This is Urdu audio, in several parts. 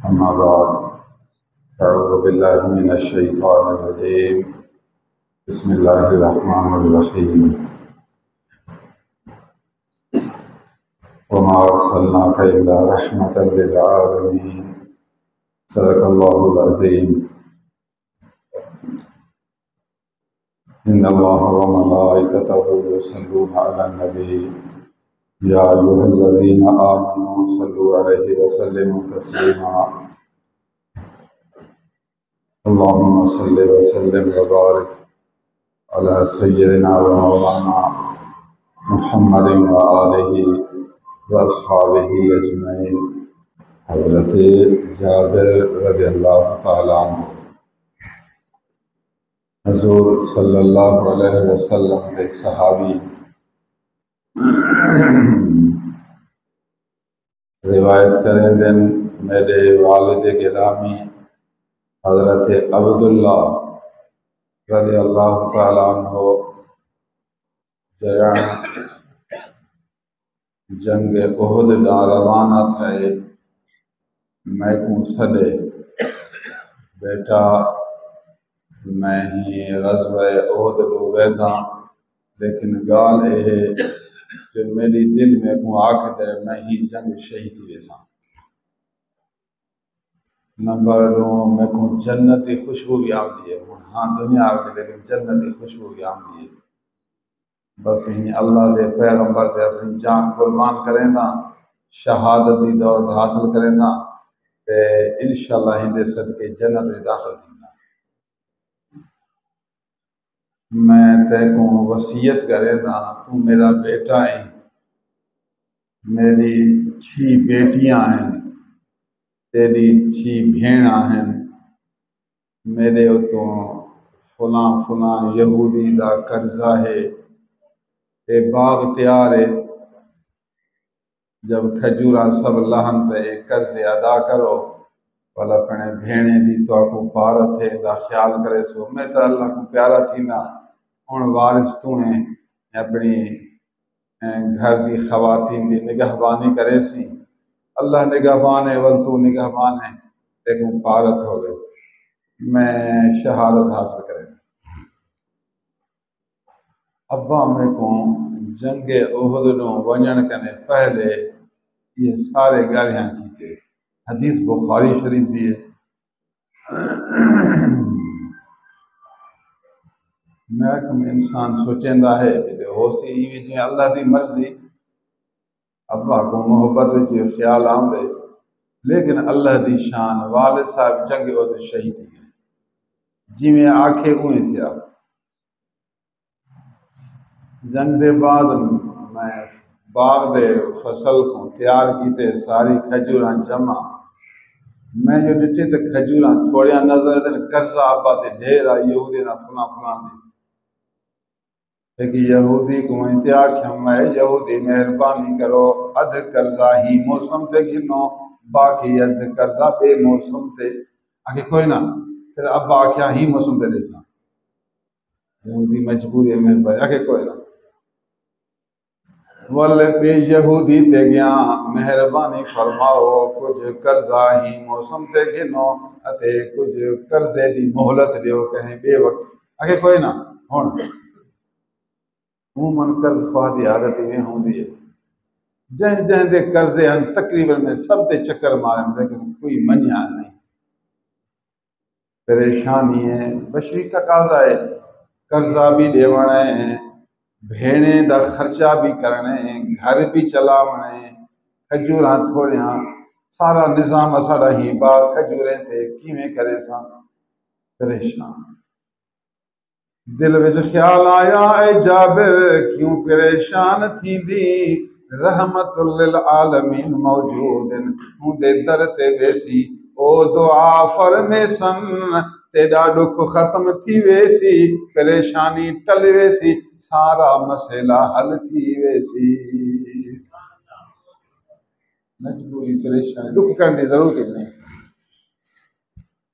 أما بعد أعوذ بالله من الشيطان الرجيم بسم الله الرحمن الرحيم وما أرسلناك إلا رحمة للعالمين صدق الله العظيم إن الله وملائكته يصلون على النبي يا أيها الذين آمنوا صلوا عليه وسلموا تسليما اللهم صل وسلم وبارك على سيدنا ومولانا محمد وآله وأصحابه أجمعين حضرت جابر رضی اللہ تعالیٰ عنہ حضور صلی اللہ علیہ وسلم کے صحابی روایت کریں دن میرے والد گرامی حضرت عبداللہ رضی اللہ تعالیٰ عنہ جنگ احد ڈا روانہ تھے میں کو سڈے بیٹا میں ہی غزوہ احد ڈو ویدا لیکن گال ہے کہ میری دل میں کو آکھ دے میں ہی جنگ شہید ویسا نمبر دو میں کو جنتی خوشبو بھی آتی ہے ہاں دنیا آگے لیکن جنتی خوشبو بھی آتی ہے بس ہی اللہ دے پیغمبر دے اپنی جان قربان کریں نا شہادت دی دولت حاصل کریں نا تے انشاءاللہ ہندے صدقے جنت میں داخل دینا میں تے کو وصیت کریں نا تو میرا بیٹا ہے میری 6 بیٹیاں ہیں تیری 6 بھیڑاں ہیں میرے تو فلاں فلاں یہودی دا قرضہ ہے تے باغ تیار ہے جب کھجوراں سب لہن تے قرض ادا کرو والا پنے بھیڑے دی تو کو پارت ہے دا خیال کرے سو میں تو اللہ کو پیارا تھی نا ہن وارث تو ہیں اپنی گھر دی خواتین دی نگہبانی کرے سی اللہ نگہبان ہے ول تو نگہبان ہے لیکن پارت ہو گئے میں شہادت حاصل کرے ابا میں کو جنگ احد نو ونجن کنے پہلے یہ سارے گالیاں کیتے حدیث بخاری شریف دی ہے میں کم انسان سوچیندا ہے کہ ہو سی جی اللہ دی مرضی ابا کو محبت وچ خیال آندے لیکن اللہ دی شان والد صاحب جنگ احد شہید ہیں جی میں آکھے اویں تھیا جنگ دے بعد میں باغ دے فصل کو تیار کیتے ساری کھجوراں جمع میں جو ڈٹے تے کھجوراں تھوڑیاں نظر دن قرضہ آبا تے ڈھیر آ یہودی نہ فلاں فلاں دی ایک یہودی کو انتہا کہ میں یہودی مہربانی کرو ادھ قرضہ ہی موسم تے گنو باقی ادھ قرضہ بے موسم تے آگے کوئی نہ پھر ابا کیا ہی موسم تے دیسا یہودی مجبوری ہے مہربانی آگے کوئی نہ ول بے یہودی تے گیا مہربانی فرماؤ کچھ قرضہ ہی موسم تے گنو اتے کچھ قرضے دی مہلت دیو کہیں بے وقت آگے کوئی نہ ہون عموماً قرض خواہ دی عادت میں ہوندی ہے جہیں جہیں دے قرضے ہیں تقریباً میں سب تے چکر مارن لیکن کوئی منیا نہیں پریشانی ہے بشری تقاضا ہے قرضہ بھی دیوانا ہے بھیڑے دا خرچہ بھی کرنے ہیں گھر بھی چلاونے کھجوراں تھوڑیاں سارا نظام سارا ہی باغ کھجوریں تھے کیویں کرے سا پریشان دل وچ خیال آیا اے جابر کیوں پریشان تھی دی رحمت للعالمین موجود ہوں دے در تے ویسی او دعا فرمے سن تیرا دکھ ختم تھی ویسی پریشانی ٹل ویسی سارا مسئلہ حل تھی ویسی مجبوری پریشانی دکھ کرنے کی ضرورت نہیں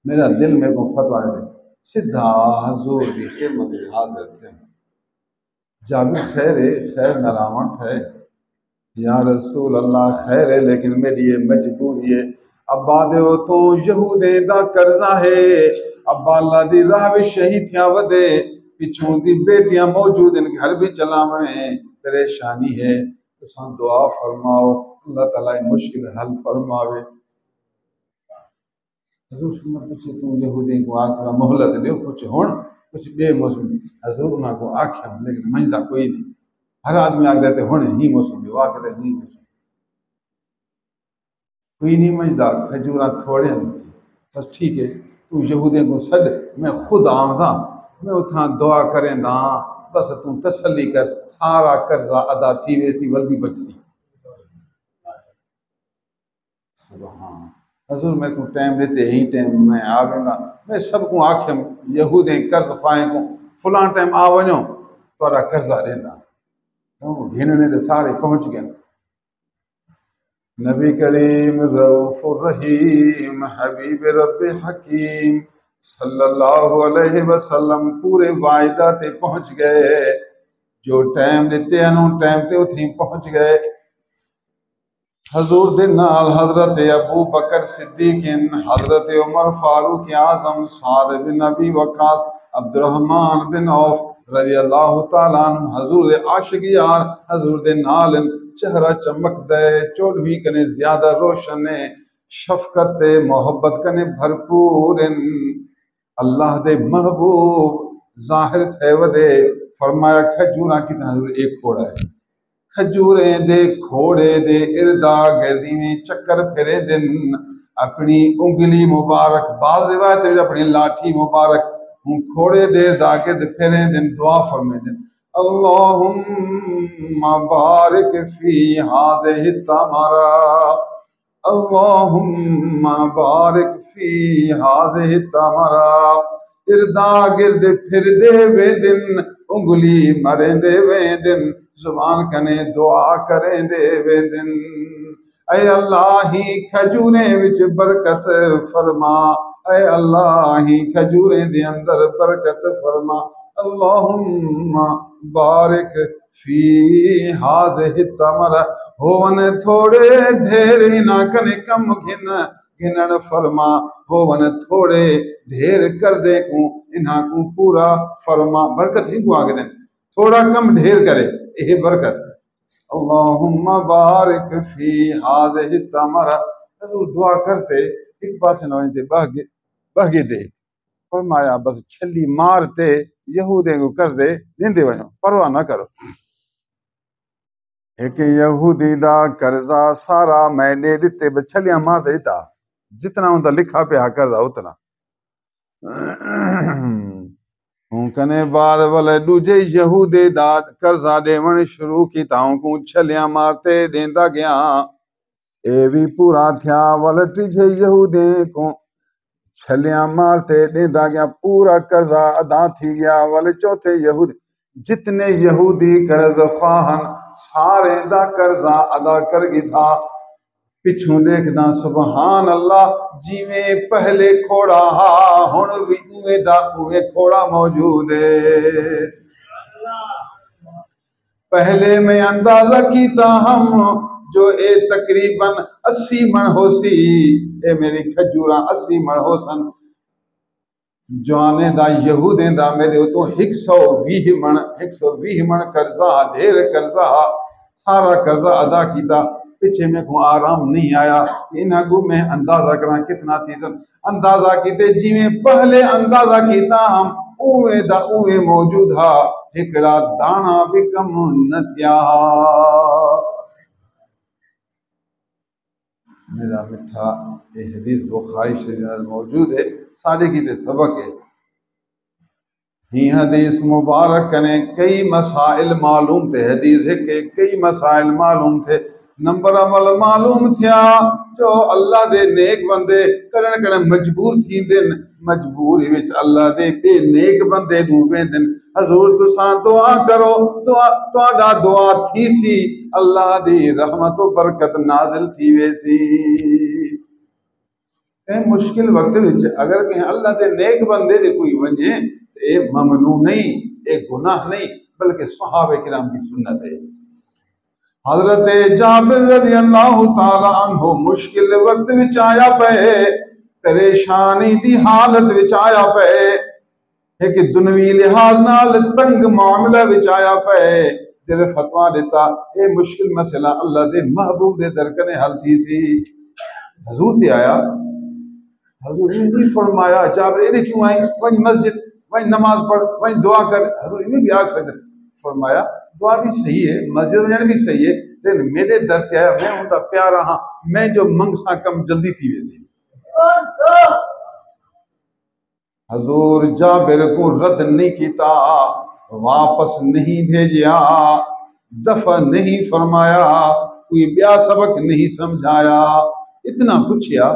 میرا دل میں کو فتوہ دے سدھا حضور کی خدمت میں حاضر تھے جابر خیر ہے خیر نراوٹ ہے یا رسول اللہ خیر ہے لیکن میری یہ مجبوری ہے ابا دے تو یہودے دا قرضہ ہے ابا اللہ دی راہ وچ شہید تھیا ودے پچھوں دی بیٹیاں موجود ہیں گھر بھی چلاونے پریشانی ہے تساں دعا فرماؤ اللہ تعالی مشکل حل فرماوے حضور سنت پوچھے تم یہودی کو آخر مہلت دیو کچھ ہون کچھ بے موسم حضور نہ کو آکھیا لیکن منجدا کوئی نہیں ہر آدمی آگ دیتے ہونے ہی موسم ہے واقع ہی موسم کوئی نہیں منجدا کھجوراں تھوڑے ہیں بس ٹھیک ہے تو یہودیوں کو سڈ میں خود آمدا میں اتھاں دعا کریں دا بس تم تسلی کر سارا قرضہ ادا تھی ویسی ولدی بچسی سبحان حضور میں کو ٹائم دیتے ہی ٹائم میں آ گا میں سب کو آکھم یہودیں قرض خواہیں کو فلاں ٹائم آ ونجو تھوڑا قرضہ دینا گھننے دے سارے پہنچ گئے نبی کریم رؤوف الرحیم حبیب رب حکیم صلی اللہ علیہ وسلم پورے وعدہ تے پہنچ گئے جو ٹائم دیتے ہیں ٹائم تے اتھیں پہنچ گئے حضور دے نال حضرت ابو بکر صدیق حضرت عمر فاروق اعظم سعد بن ابی وقاص عبد الرحمن بن عوف رضی اللہ تعالیٰ عنہ حضور دے عاشق یار حضور دے نال چہرہ چمک دے چودھویں کنے زیادہ روشن شفقت محبت کنے بھرپور اللہ دے محبوب ظاہر تھے ودے فرمایا کھجوراں کی حضور ایک کھوڑا ہے کھجوریں دے کھوڑے دے اردا گردی میں چکر پھرے دن اپنی انگلی مبارک بعض روایت ہے اپنی لاٹھی مبارک کھوڑے دے اردا گرد پھرے دن دعا فرمے دن اللہم بارک فی ہذہ التمرہ اللہم بارک فی ہذہ التمرہ اردا گرد پھر دے وے دن انگلی مریں دے وے دن زبان کنے دعا کریں دے وے دن اے اللہ ہی کھجوریں وچ برکت فرما اے اللہ ہی کھجوریں دے اندر برکت فرما اللہم بارک فی ہذہ التمرہ ہوون تھوڑے ڈھیر نہ کنے کم گھنن فرما ہوون تھوڑے ڈھیر قرضے کو انہاں کو پورا فرما برکت ہی کو آگے دیں تھوڑا کم ڈھیر کرے یہ برکت اللہم بارک فی ہذہ التمرہ حضور دعا کرتے ایک پاس نہ ہوتے بہگے دے فرمایا بس چھلی مارتے یہودیں کو کر دے دیندے ونجو پرواہ نہ کرو ایک یہودی دا قرضہ سارا میں دے دیتے بس چھلیاں مار دے دیتا جتنا ان لکھا پہ قرضہ اتنا کنے بعد والے دوجے یہودے دا قرضہ دیون شروع کی تاؤں کو چھلیاں مارتے دیندا گیا اے بھی پورا تھیا والے تیجے یہودے کو چھلیاں مارتے دیندا گیا پورا قرضہ ادا تھی گیا والے چوتھے یہودی جتنے یہودی قرض خواہن سارے دا قرضہ ادا کر گی تھا پچھوں دیکھدا سبحان اللہ جی میں پہلے کھوڑا ہن بھی اوے دا اوے کھوڑا موجود ہے پہلے میں اندازہ کیتا ہم جو اے تقریباً 80 من ہو سی اے میری کھجوراں 80 من ہو سن جوانے دا یہودیں دا میرے تو 120 من قرضہ ڈھیر قرضہ سارا قرضہ ادا کیتا پیچھے میں کو آرام نہیں آیا انہاں کو میں اندازہ کرنا کتنا تیزن اندازہ کیتے جی میں پہلے اندازہ کیتا ہم اوے دا اوے موجود ہا ہکڑا دانا بھی کم نہ تھیا میرا مٹھا یہ حدیث بخاری شریف موجود ہے ساڑھے کی تے سبق ہے ہی حدیث مبارک کنے کئی مسائل معلوم تھے حدیث ہے کہ کئی مسائل معلوم تھے نمبر عمل معلوم تھیا جو اللہ دے نیک بندے کرن کرن مجبور تھی دن مجبوری وچ اللہ دے بے نیک بندے ڈوبے دن حضور تساں دعا کرو دعا دعا تھی سی اللہ دی رحمت و برکت نازل تھی ویسی اے مشکل وقت وچ اگر کہ اللہ دے نیک بندے دے کوئی ونجے اے ممنوع نہیں اے گناہ نہیں بلکہ صحابہ کرام کی سنت ہے حضرت جابر رضی اللہ تعالی عنہ مشکل وقت وچ آیا پے، پریشانی دی حالت وچ آیا پے، ایک دنوی لحاظ نال تنگ معاملہ وچ آیا پے، تیرے فتوا دیتا اے مشکل مسئلہ اللہ دے محبوب دے درکنے حل تھی سی۔ حضور تے آیا، حضور نے نہیں فرمایا جابر اے کیوں آئی، ون مسجد ون نماز پڑھ ون دعا کر، حضور نے بھی آگ سکتے فرمایا دعا بھی صحیح ہے، مسجد جانا بھی صحیح ہے، لیکن میرے در تے آیا، میں ان کا پیارا ہاں، میں جو منگ سا کم جلدی تھی ویسی۔ حضور جابر کو رد نہیں کیتا، واپس نہیں بھیجیا، دفع نہیں فرمایا، کوئی بیا سبق نہیں سمجھایا، اتنا پوچھیا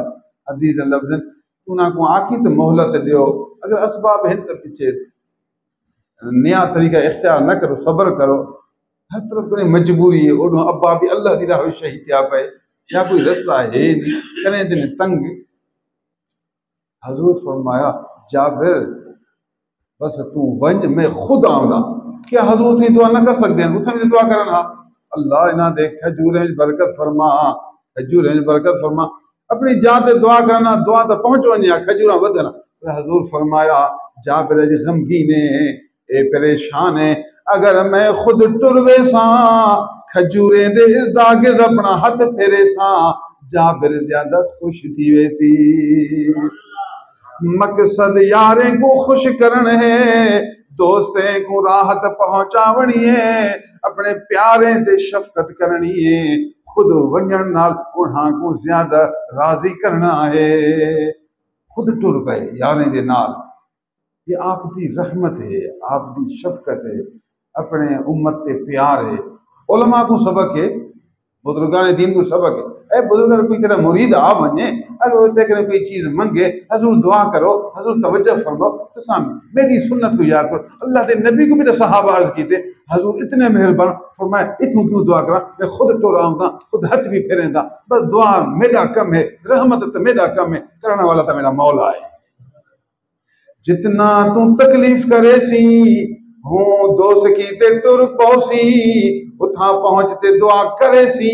حدیث لفظ انہاں کو آکی تو مہلت دیو، اگر اسباب ہیں تو پیچھے نیا طریقہ اختیار نہ کرو، صبر کرو، ہر طرف کوئی مجبوری ہے، انہوں ابا بھی اللہ دی راہ شہید تھیا پئے، یا کوئی رسلہ ہے نہیں، کریں دن تنگ۔ حضور فرمایا جابر بس تو ونج میں خود آؤں گا، کیا حضور تھی دعا نہ کر سکتے ہیں، اتھا بھی دعا کرنا، اللہ انہاں دے کھجوریں برکت فرما، کھجوریں برکت فرما، اپنی جان تے دعا کرنا، دعا تے پہنچ ونیا، کھجوراں ودنا۔ حضور فرمایا جابر جی غمگین ہے، اے پریشان ہے، اگر میں خود ٹر ویساں کھجوریں دے اردا گرد اپنا ہاتھ پھیرے ساں، جابر زیادہ خوش تھی ویسی۔ مقصد یاریں کو خوش کرن ہے، دوستیں کو راحت پہنچاونی ہے، اپنے پیارے دے شفقت کرنی ہے، خود ونجن نال انہاں کو زیادہ راضی کرنا ہے، خود ٹر پئے یاریں دے نال۔ یہ آپ دی رحمت ہے، آپ دی شفقت ہے، اپنے امت تے پیار ہے، علماء کو سبق ہے، بزرگان دین کو سبق ہے۔ اے بزرگان کوئی تیرا مرید آ ونجے، اگر وہ تیرے کوئی چیز منگے، حضور دعا کرو، حضور توجہ فرماؤ، تو سامنے میری سنت کو یاد کرو۔ اللہ دے نبی کو بھی تو صحابہ عرض کیتے، حضور اتنے مہربان، فرمایا اتوں کیوں دعا کرا، میں خود ٹوراؤں گا، خود ہاتھ بھی پھیریں گا، بس دعا میرا کم ہے، رحمت تو میرا کم ہے، کرنے والا تو میرا مولا ہے۔ جتنا تو تکلیف کرے سی ہوں دوست کی تے ٹر پوسی، اتھا پہنچتے دعا کرے سی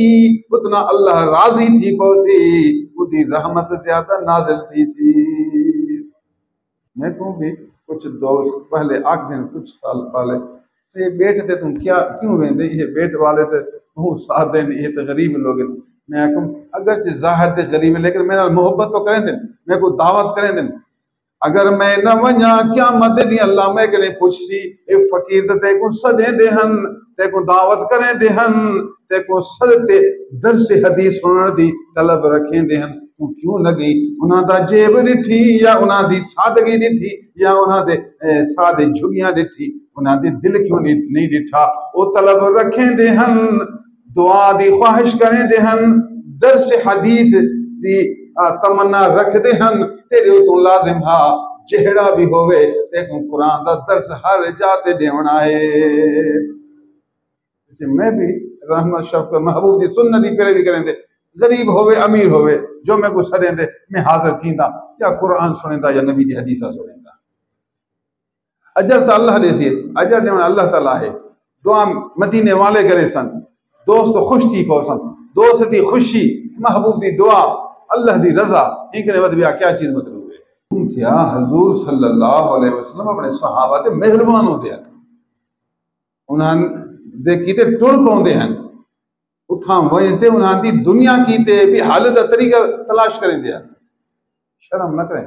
اتنا اللہ راضی تھی پوسی، دی رحمت زیادہ نازل تھی سی۔ میں کہوں بھی کچھ دوست پہلے آگ دن کچھ سال پہلے سے بیٹھ تے تم کیوں ویندے، یہ بیٹھ والے تے وہ ساتھ دیں، یہ تو غریب لوگ ہیں۔ میں کہوں اگرچہ ظاہر تے غریب ہے لیکن میرا محبت تو کریں دیں، میں کو دعوت کریں دیں، اگر میں نہ ونجا قیامت دی اللہ میں کنے پوچھ سی اے فقیر تے کو سڑے دے ہن، تے کو دعوت کریں دے ہن، تے کو سڑتے درس حدیث سنن دی طلب رکھیں دے ہن، تو کیوں نہ گئی انہاں دا جیب ڈٹھی یا انہاں دی سادگی ڈٹھی یا انہاں دے سادے جھگیاں ڈٹھی، انہاں دے دل کیوں نہیں ڈٹھا، وہ طلب رکھیں دے ہن، دعا دی خواہش کریں دے ہن، درس حدیث دی تمنا رکھ دے ہن، تیرے تو لازم ہا جہڑا بھی ہوئے دیکھوں قرآن دا درس ہر جاتے دیونا ہے۔ میں بھی رحمت شفقت محبوب دی سنت دی پیروی کریں دے، غریب ہوئے امیر ہوئے جو میں کو سڑیں دے میں حاضر تھیندا، یا قرآن سنیں دا یا نبی دی حدیثہ سنیں دا، اجر تا اللہ دے سی، اجر دیونا اللہ تعالیٰ ہے۔ دعا مدینے والے کرے سن، دوست خوش تھی پوسن، دوست دی خوشی محبوب دی دعا اللہ دی رضا، انکنے ود بیا کیا چیز مطلوب ہے۔ کیا حضور صلی اللہ علیہ وسلم اپنے صحابہ تے مہربان ہو دیا، انہاں دے کیتے ٹر پاؤندے ہیں، اتھاں وجتے انہاں دی دنیا کیتے بھی حالت دا طریقہ تلاش کریں دیا، شرم نہ کریں۔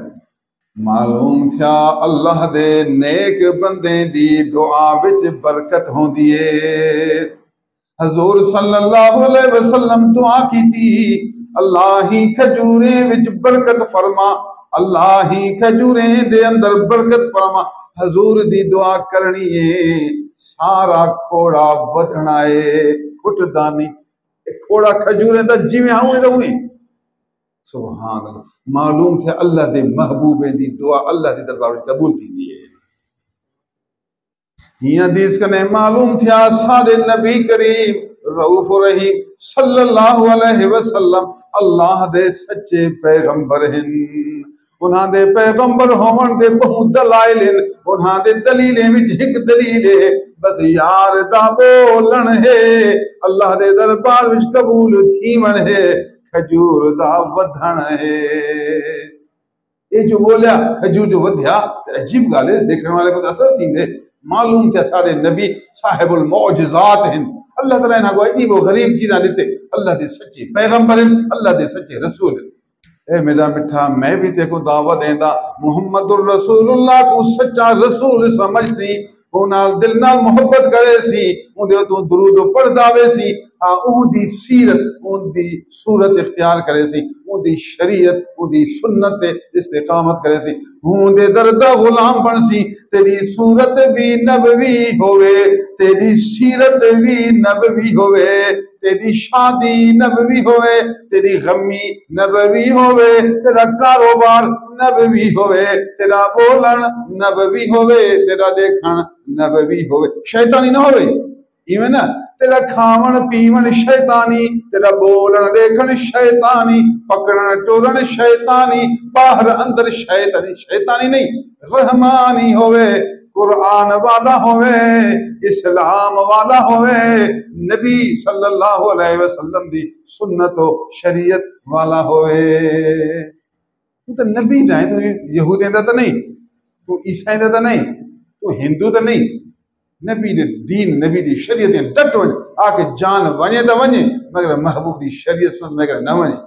معلوم تھیا اللہ دے نیک بندے دی دعا وچ برکت ہوندی ہے۔ حضور صلی اللہ علیہ وسلم دعا کی تھی، اللہ ہی کھجوریں وچ برکت فرما، اللہ ہی کھجوریں دے اندر برکت فرما۔ حضور دی دعا کرنی ہے، سارا کھوڑا بدھنا ہے، کھٹدا نہیں، کھوڑا کھجوریں دا جیویں ہوئے دا ہوئے۔ سبحان اللہ، معلوم تھے اللہ دے محبوبیں دی دعا اللہ دی دربار میں قبول تھی دیئے۔ یہ حدیث کنے معلوم تھیا سارے نبی کریم رؤوف رحیم صلی اللہ علیہ وسلم اللہ دے سچے پیغمبر ہیں، انہاں دے پیغمبر ہون دے بہت دلائل ہیں، انہاں دے دلیلیں وچ ایک دلیل ہے بس یار دا بولن ہے اللہ دے دربار وچ قبول تھیون ہے کھجور دا ودھن ہے یہ جو بولیا کھجور جو ودھیا عجیب گال ہے دیکھنے والے کو اثر تھیندے معلوم کہ ساڑے نبی صاحب المعجزات ہیں اللہ تعالیٰ انہاں کو عجیب و غریب چیزاں دیتے اللہ دے سچے پیغمبر ہیں اللہ دے سچے رسول ہیں اے میرا مٹھا میں بھی تے کو دعوت دیندا محمد الرسول اللہ کو سچا رسول سمجھ سی نال دل نال محبت کرے سی اندے تو درود پڑھدا وے سی اون دی سیرت اون دی صورت اختیار کرے سی اون دی شریعت اون دی سنت استقامت کرے سی اون دے دردا غلام بن سی تیری صورت بھی نبوی ہوئے تیری سیرت بھی نبوی ہوئے تیری شادی نبوی ہوئے تیری غمی نبوی ہوئے تیرا کاروبار نبوی ہوئے تیرا بولن نبوی ہوئے تیرا دیکھن نبوی ہوئے شیطانی نہ ہوئے ایویں نا تیرا کھاون پیون شیطانی تیرا بولن دیکھن شیطانی پکڑن ٹورن شیطانی باہر اندر شیطانی نہیں رحمانی ہوئے قرآن والا ہوئے اسلام والا ہوئے نبی صلی اللہ علیہ وسلم دی سنت و شریعت والا ہوئے تو نبی دا ہے تو یہودیں دا تو نہیں تو عیسائی دا تو نہیں تو ہندو دا نہیں نبی دے دین نبی دی شریعت ڈٹ ونج آ کے جان ونجے دا ونجے مگر محبوب دی شریعت سن مگر نہ ونجے